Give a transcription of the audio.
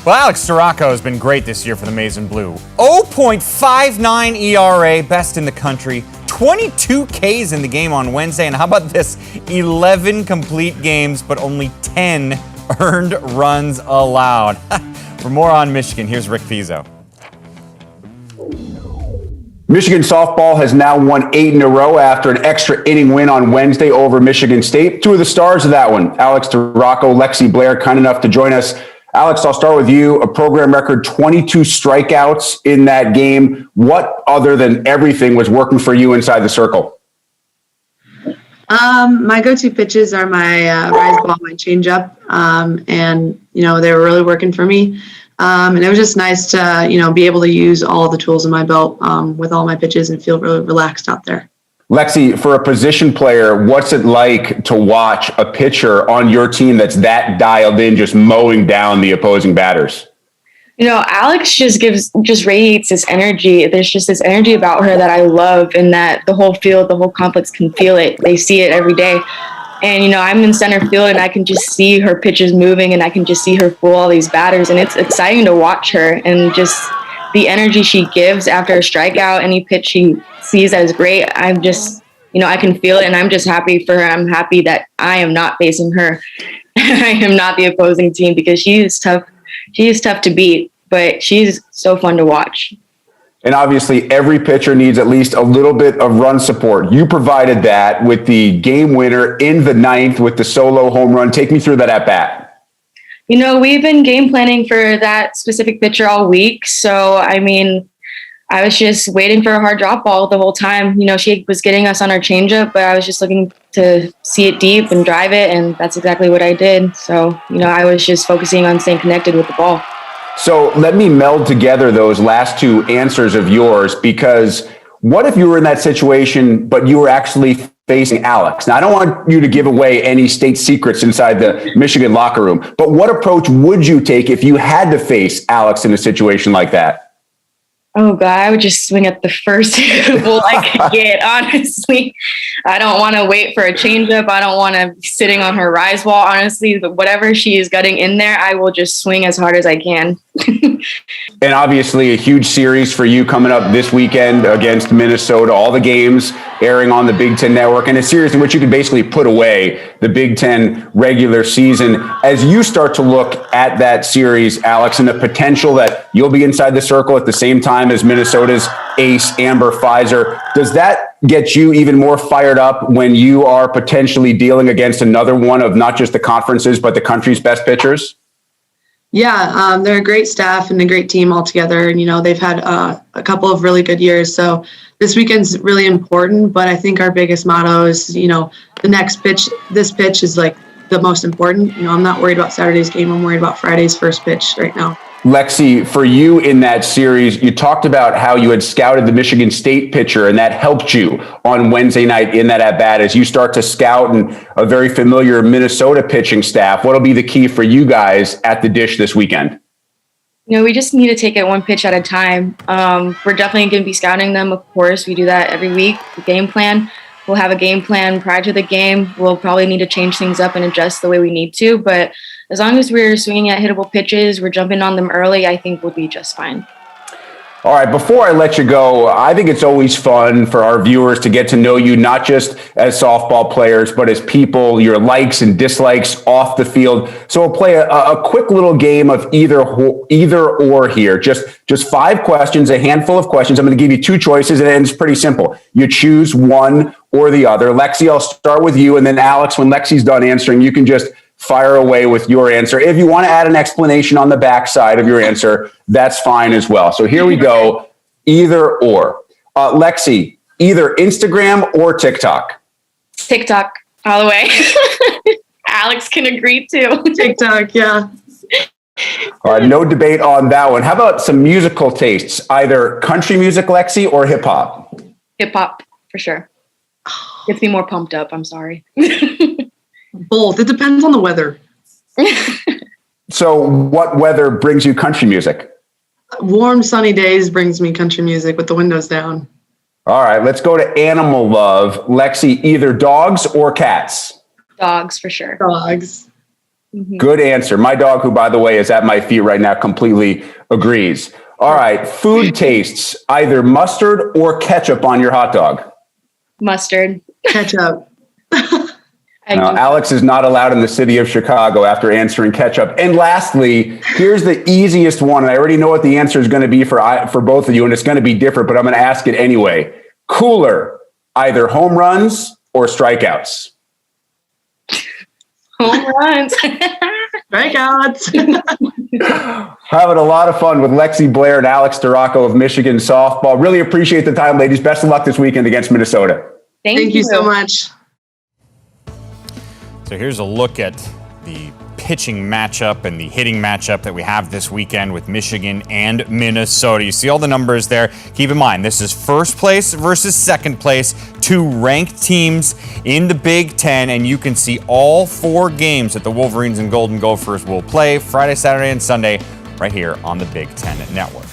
Well, Alex Storako has been great this year for the Maize and Blue. 0.59 ERA, best in the country. 22 Ks in the game on Wednesday. And how about this? 11 complete games, but only 10 earned runs allowed. For more on Michigan, here's Rick Pizzo. Michigan softball has now won 8 in a row after an extra inning win on Wednesday over Michigan State. Two of the stars of that one, Alex Storako, Lexi, Blair, kind enough to join us. Alex, I'll start with you. A program record 22 strikeouts in that game. What other than everything was working for you inside the circle? My go-to pitches are my rise ball, my changeup, and they were really working for me. And it was just nice to be able to use all the tools in my belt with all my pitches and feel really relaxed out there. Lexi, for a position player, what's it like to watch a pitcher on your team that's that dialed in, just mowing down the opposing batters? Alex just radiates this energy. There's just this energy about her that I love, and that the whole field, the whole complex can feel it. They see it every day. And, I'm in center field and I can just see her pitches moving and I can just see her fool all these batters. And it's exciting to watch her and just the energy she gives after a strikeout, any pitch she sees as great. I'm just, I can feel it and I'm just happy for her. I'm happy that I am not facing her. I am not the opposing team because she is tough. She is tough to beat, but she's so fun to watch. And obviously every pitcher needs at least a little bit of run support. You provided that with the game winner in the 9th with the solo home run. Take me through that at bat. We've been game planning for that specific pitcher all week. So, I was just waiting for a hard drop ball the whole time. She was getting us on our changeup, but I was just looking to see it deep and drive it. And that's exactly what I did. So, I was just focusing on staying connected with the ball. So let me meld together those last two answers of yours, because what if you were in that situation, but you were actually facing Alex? Now, I don't want you to give away any state secrets inside the Michigan locker room, but what approach would you take if you had to face Alex in a situation like that? Oh, God, I would just swing at the first ball I could get, honestly. I don't want to wait for a changeup. I don't want to be sitting on her rise ball, honestly. But whatever she is gutting in there, I will just swing as hard as I can. And obviously a huge series for you coming up this weekend against Minnesota. All the games airing on the Big Ten Network, and a series in which you could basically put away the Big Ten regular season. As you start to look at that series, Alex, and the potential that you'll be inside the circle at the same time as Minnesota's ace, Amber Pfizer, does that get you even more fired up when you are potentially dealing against another one of not just the conference's, but the country's best pitchers? Yeah, they're a great staff and a great team altogether. And, they've had a couple of really good years. So this weekend's really important. But I think our biggest motto is, the next pitch, this pitch is like the most important. I'm not worried about Saturday's game. I'm worried about Friday's first pitch right now. Lexi, for you in that series, you talked about how you had scouted the Michigan State pitcher, and that helped you on Wednesday night in that at-bat as you start to scout and a very familiar Minnesota pitching staff. What'll be the key for you guys at the dish this weekend? We just need to take it one pitch at a time. We're definitely going to be scouting them, of course. We do that every week, the game plan. We'll have a game plan prior to the game. We'll probably need to change things up and adjust the way we need to, but as long as we're swinging at hittable pitches, we're jumping on them early, I think we'll be just fine. All right, before I let you go, I think it's always fun for our viewers to get to know you, not just as softball players, but as people, your likes and dislikes off the field. So we'll play a quick little game of either or here. Just 5 questions, a handful of questions. I'm going to give you 2 choices, and it's pretty simple. You choose one or the other. Lexi, I'll start with you, and then Alex, when Lexi's done answering, you can just fire away with your answer. If you want to add an explanation on the backside of your answer, that's fine as well. So here we go. Either or. Lexi, either Instagram or TikTok? TikTok, all the way. Alex can agree too. TikTok, yeah. All right, no debate on that one. How about some musical tastes? Either country music, Lexi, or hip hop? Hip hop, for sure. Gets me more pumped up. I'm sorry. Both. It depends on the weather. So what weather brings you country music? Warm, sunny days brings me country music with the windows down. All right, let's go to animal love. Lexi, either dogs or cats? Dogs, for sure. Dogs. Good answer. My dog, who, by the way, is at my feet right now, completely agrees. All right. Food tastes, either mustard or ketchup on your hot dog. Mustard. Ketchup. Now, Alex is not allowed in the city of Chicago after answering ketchup. And lastly, here's the easiest one. And I already know what the answer is going to be for both of you, and it's going to be different, but I'm going to ask it anyway. Cooler, either home runs or strikeouts. Home runs. Strikeouts. Having a lot of fun with Lexi, Blair, and Alex Storako of Michigan softball. Really appreciate the time, ladies. Best of luck this weekend against Minnesota. Thank you so much. So here's a look at the pitching matchup and the hitting matchup that we have this weekend with Michigan and Minnesota. You see all the numbers there. Keep in mind, this is first place versus second place, two ranked teams in the Big Ten, and you can see all 4 games that the Wolverines and Golden Gophers will play Friday, Saturday, and Sunday right here on the Big Ten Network.